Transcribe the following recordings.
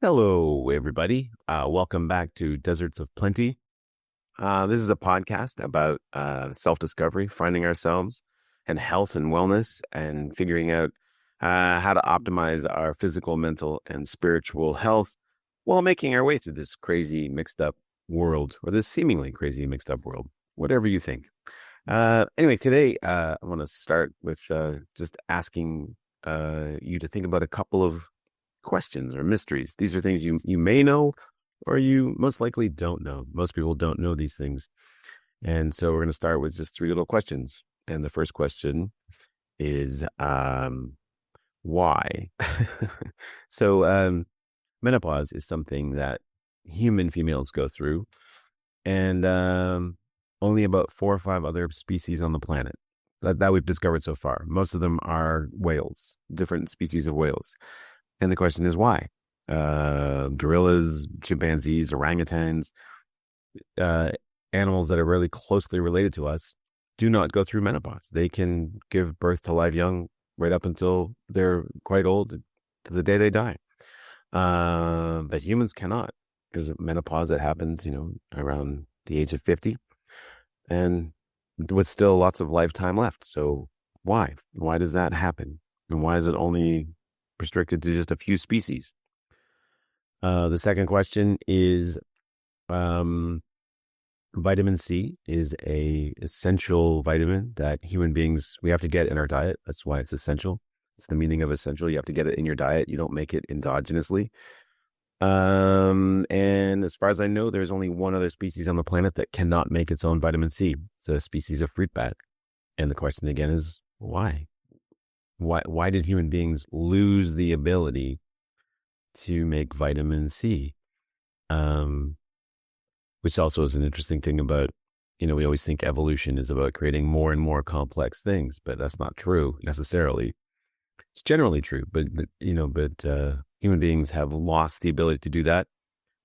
Hello, everybody. Welcome back to Deserts of Plenty. This is a podcast about self-discovery, finding ourselves, and health and wellness, and figuring out how to optimize our physical, mental, and spiritual health while making our way through this crazy, mixed-up world, or this seemingly crazy, mixed-up world, whatever you think. Anyway, today I want to start with just asking you to think about a couple of questions or mysteries. These are things you may know or you most likely don't know. Most people don't know these things. And so we're going to start with just three little questions. And the first question is why? So menopause is something that human females go through, and only about 4 or 5 other species on the planet that we've discovered so far. Most of them are whales, different species of whales. And the question is why? Gorillas, chimpanzees, orangutans, animals that are really closely related to us do not go through menopause. They can give birth to live young right up until they're quite old, to the day they die. But humans cannot, because of menopause that happens, around the age of 50, and with still lots of lifetime left. So why? Why does that happen? And why is it only restricted to just a few species? The second question is, vitamin C is a essential vitamin that human beings, we have to get in our diet. That's why it's essential. It's the meaning of essential. You have to get it in your diet. You don't make it endogenously. And as far as I know, there's only one other species on the planet that cannot make its own vitamin C. It's a species of fruit bat. And the question again is why? Why did human beings lose the ability to make vitamin C? Which also is an interesting thing about, we always think evolution is about creating more and more complex things, but that's not true necessarily. It's generally true, but human beings have lost the ability to do that.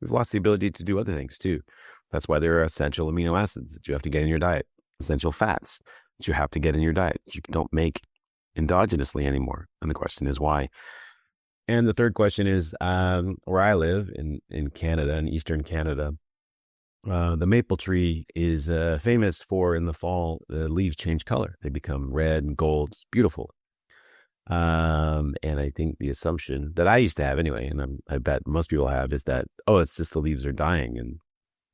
We've lost the ability to do other things too. That's why there are essential amino acids that you have to get in your diet, essential fats that you have to get in your diet that you don't make endogenously anymore. And the question is why? And the third question is, where I live in Canada, in Eastern Canada, the maple tree is famous for, in the fall, the leaves change color. They become red and gold. It's beautiful. And I think the assumption that I used to have anyway, and I bet most people have, is that, it's just the leaves are dying. And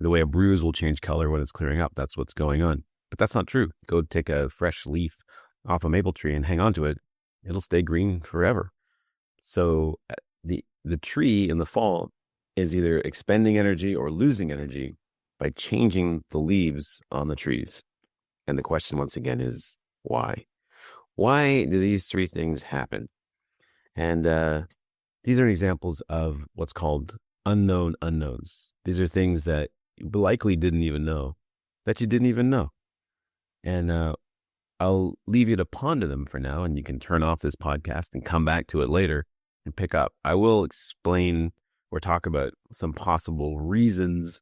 the way a bruise will change color when it's clearing up, that's what's going on. But that's not true. Go take a fresh leaf off a maple tree and hang on to it. It'll stay green forever. So the tree in the fall is either expending energy or losing energy by changing the leaves on the trees. And the question once again is why? Why do these three things happen? And these are examples of what's called unknown unknowns. These are things that you likely didn't even know, that you didn't even know. And I'll leave you to ponder them for now, and you can turn off this podcast and come back to it later and pick up. I will explain or talk about some possible reasons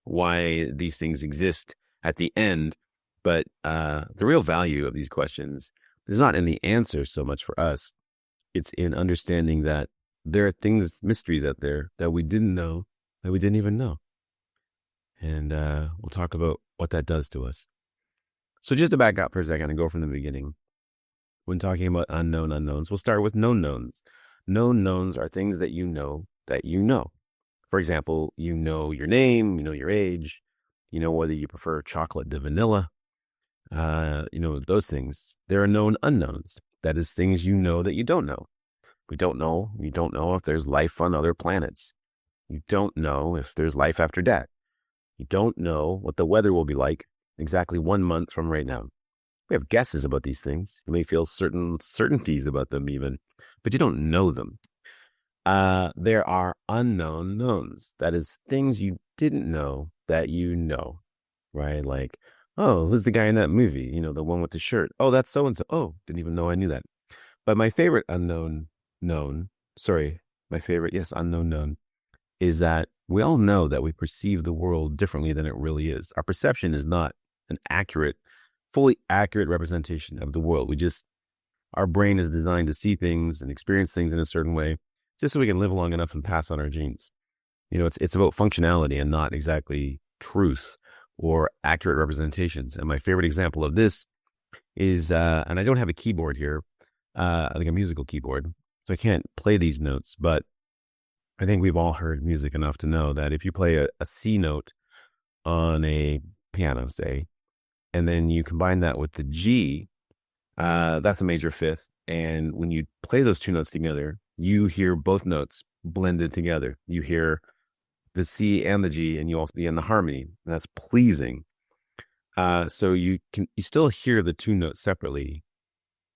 why these things exist at the end. But the real value of these questions is not in the answer so much for us. It's in understanding that there are things, mysteries out there that we didn't know, that we didn't even know. And we'll talk about what that does to us. So just to back up for a second and go from the beginning, when talking about unknown unknowns, we'll start with known knowns. Known knowns are things that you know that you know. For example, you know your name, you know your age, you know whether you prefer chocolate to vanilla, those things. There are known unknowns. That is things you know that you don't know. You don't know if there's life on other planets. You don't know if there's life after death. You don't know what the weather will be like exactly 1 month from right now. We have guesses about these things. You may feel certain certainties about them even, but you don't know them. There are unknown knowns. That is things you didn't know that you know, right? Like, oh, who's the guy in that movie? The one with the shirt. Oh, that's so-and-so. Oh, didn't even know I knew that. But my favorite unknown known is that we all know that we perceive the world differently than it really is. Our perception is not an fully accurate representation of the world. Our brain is designed to see things and experience things in a certain way, just so we can live long enough and pass on our genes. It's about functionality and not exactly truth or accurate representations. And my favorite example of this is, and I don't have a keyboard here, like a musical keyboard, so I can't play these notes, but I think we've all heard music enough to know that if you play a C note on a piano, say, and then you combine that with the G, that's a major fifth. And when you play those two notes together, you hear both notes blended together. You hear the C and the G, and you also be in the harmony. That's pleasing. So you still hear the two notes separately.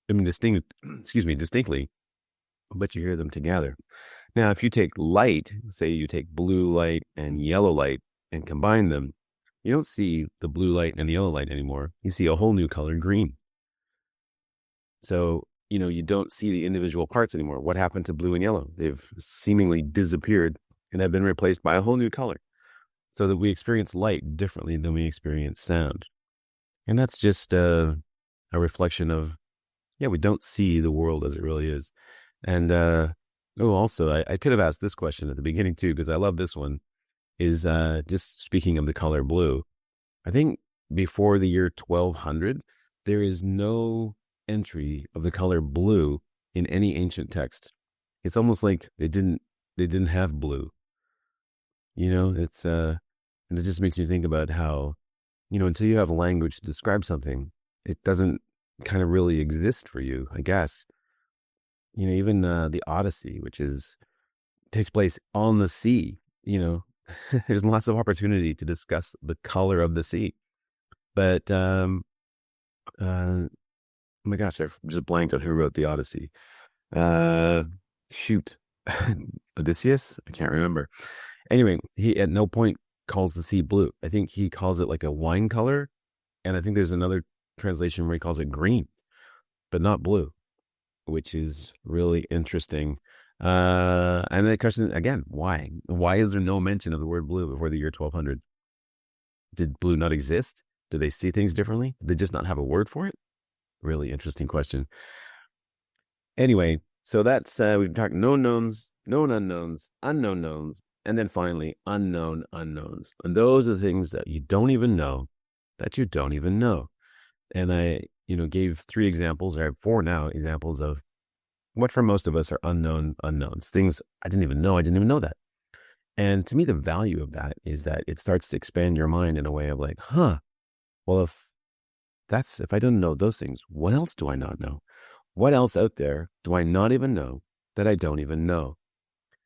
I mean, distinctly, but you hear them together. Now, if you take light, say you take blue light and yellow light and combine them, you don't see the blue light and the yellow light anymore. You see a whole new color, green. So, you don't see the individual parts anymore. What happened to blue and yellow? They've seemingly disappeared and have been replaced by a whole new color. So that we experience light differently than we experience sound. And that's just a reflection of, we don't see the world as it really is. And also, I could have asked this question at the beginning too, because I love this one, is just speaking of the color blue. I think before the year 1200, there is no entry of the color blue in any ancient text. It's almost like they didn't have blue. It's and it just makes me think about how, until you have language to describe something, it doesn't kind of really exist for you, I guess. Even the Odyssey, which takes place on the sea, there's lots of opportunity to discuss the color of the sea. But, oh my gosh, I just blanked on who wrote the Odyssey. Shoot. Odysseus? I can't remember. Anyway, he at no point calls the sea blue. I think he calls it like a wine color. And I think there's another translation where he calls it green, but not blue, which is really interesting. And the question again, why? Why is there no mention of the word blue before the year 1200? Did blue not exist? Do they see things differently? Did they just not have a word for it? Really interesting question. Anyway, so that's, we've talked known knowns, known unknowns, unknown knowns, and then finally unknown unknowns. And those are the things that you don't even know that you don't even know. And I, gave 3 examples, or I have 4 now, examples of what for most of us are unknown unknowns, things I didn't even know that. And to me, the value of that is that it starts to expand your mind in a way of like, well, if I don't know those things, what else do I not know? What else out there do I not even know that I don't even know?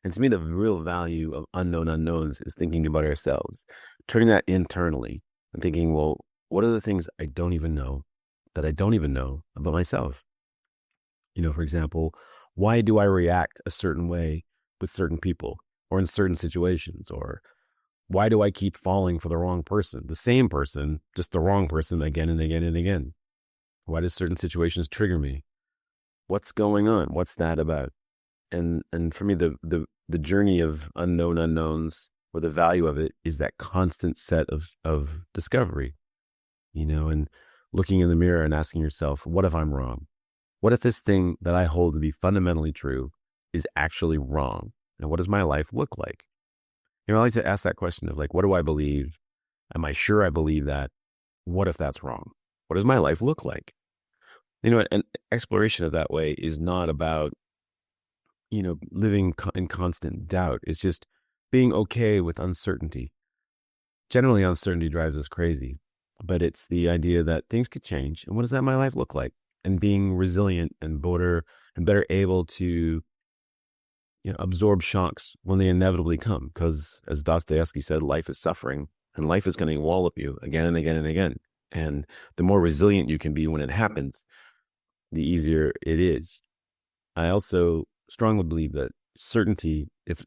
And to me, the real value of unknown unknowns is thinking about ourselves, turning that internally and thinking, well, what are the things I don't even know that I don't even know about myself? For example, why do I react a certain way with certain people or in certain situations? Or why do I keep falling for the wrong person, the same person, just the wrong person again and again and again? Why do certain situations trigger me? What's going on? What's that about? And for me, the journey of unknown unknowns, or the value of it, is that constant set of discovery, and looking in the mirror and asking yourself, what if I'm wrong? What if this thing that I hold to be fundamentally true is actually wrong? And what does my life look like? I like to ask that question of like, what do I believe? Am I sure I believe that? What if that's wrong? What does my life look like? An exploration of that way is not about, living in constant doubt. It's just being okay with uncertainty. Generally, uncertainty drives us crazy, but it's the idea that things could change. And what does that my life look like? And being resilient and better able to, absorb shocks when they inevitably come. Because as Dostoevsky said, life is suffering, and life is going to wallop you again and again and again. And the more resilient you can be when it happens, the easier it is. I also strongly believe that certainty, if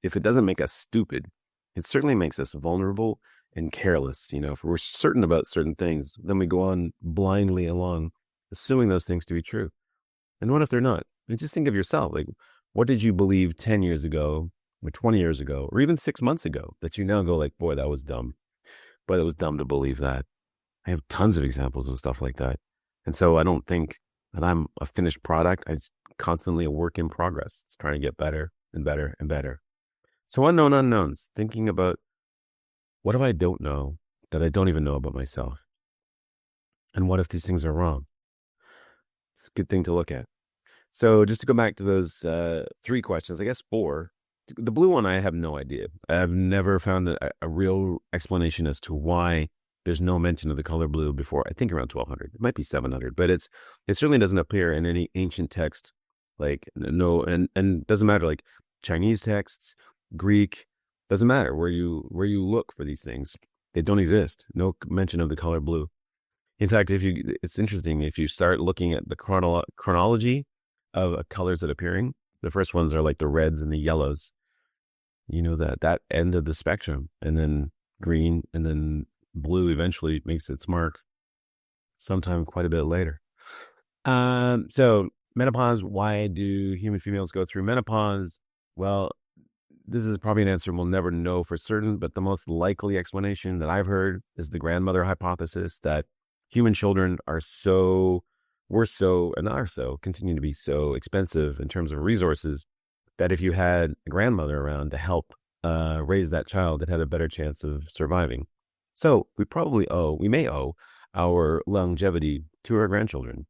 it doesn't make us stupid, it certainly makes us vulnerable and careless. If we're certain about certain things, then we go on blindly along, assuming those things to be true. And what if they're not? Just think of yourself. Like, what did you believe 10 years ago, or 20 years ago, or even 6 months ago that you now go like, boy, that was dumb. Boy, that was dumb to believe that. I have tons of examples of stuff like that. And so I don't think that I'm a finished product. I just constantly a work in progress. It's trying to get better and better and better. So unknown unknowns, thinking about what if I don't know that I don't even know about myself? And what if these things are wrong? It's a good thing to look at. So just to go back to those 3 questions, I guess 4. The blue one, I have no idea. I've never found a real explanation as to why there's no mention of the color blue before, I think around 1200. It might be 700, but it certainly doesn't appear in any ancient text. Like no, and doesn't matter, like Chinese texts, Greek, doesn't matter where you look for these things. They don't exist. No mention of the color blue. In fact, it's interesting if you start looking at the chronology of colors that are appearing. The first ones are like the reds and the yellows, that end of the spectrum, and then green, and then blue eventually makes its mark sometime quite a bit later. So menopause, why do human females go through menopause? Well, this is probably an answer we'll never know for certain, but the most likely explanation that I've heard is the grandmother hypothesis, that human children continue to be so expensive in terms of resources, that if you had a grandmother around to help raise that child, it had a better chance of surviving. So we may owe our longevity to our grandchildren.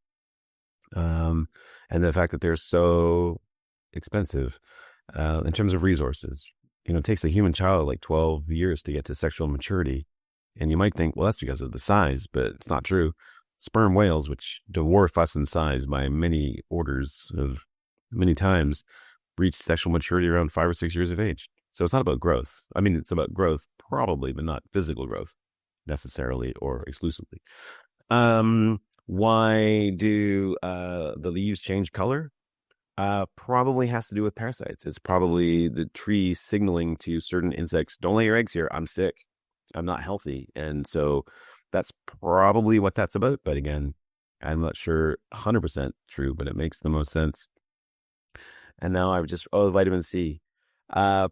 And the fact that they're so expensive in terms of resources. It takes a human child like 12 years to get to sexual maturity. And you might think, well, that's because of the size, but it's not true. Sperm whales, which dwarf us in size by many times, reach sexual maturity around 5 or 6 years of age. So it's not about growth. I mean, it's about growth probably, but not physical growth necessarily or exclusively. Why do the leaves change color? Probably has to do with parasites. It's probably the tree signaling to certain insects, don't lay your eggs here. I'm sick. I'm not healthy. And so that's probably what that's about. But again, I'm not sure 100% true, but it makes the most sense. And now vitamin C.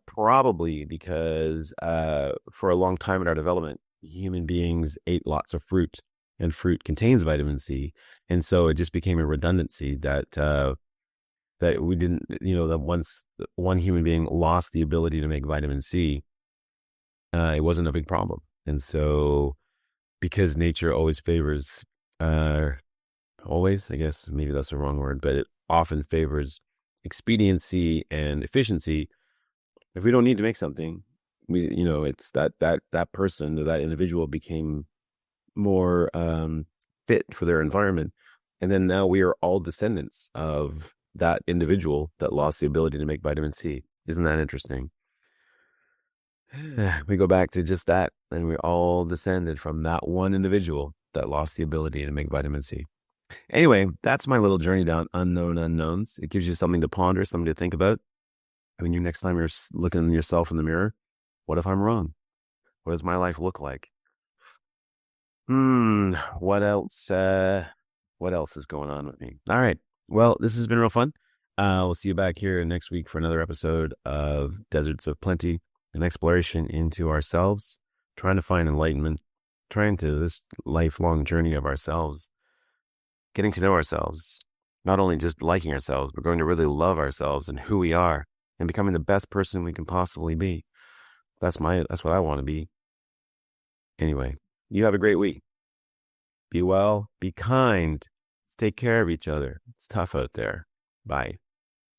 Probably because for a long time in our development, human beings ate lots of fruit, and fruit contains vitamin C. And so it just became a redundancy that we didn't, that once one human being lost the ability to make vitamin C, it wasn't a big problem. And so because nature always favors, always, I guess maybe that's the wrong word, but it often favors expediency and efficiency. If we don't need to make something, it's that person or that individual became more fit for their environment. And then now we are all descendants of that individual that lost the ability to make vitamin C. Isn't that interesting? We go back to just that, and we're all descended from that one individual that lost the ability to make vitamin C. Anyway, that's my little journey down unknown unknowns. It gives you something to ponder, something to think about. I mean, next time you're looking at yourself in the mirror, what if I'm wrong? What does my life look like? What else? What else is going on with me? All right. Well, this has been real fun. We'll see you back here next week for another episode of Deserts of Plenty, an exploration into ourselves, trying to find enlightenment, trying to this lifelong journey of ourselves, getting to know ourselves, not only just liking ourselves, but going to really love ourselves and who we are, and becoming the best person we can possibly be. That's what I want to be. Anyway, you have a great week. Be well, be kind, take care of each other. It's tough out there. Bye.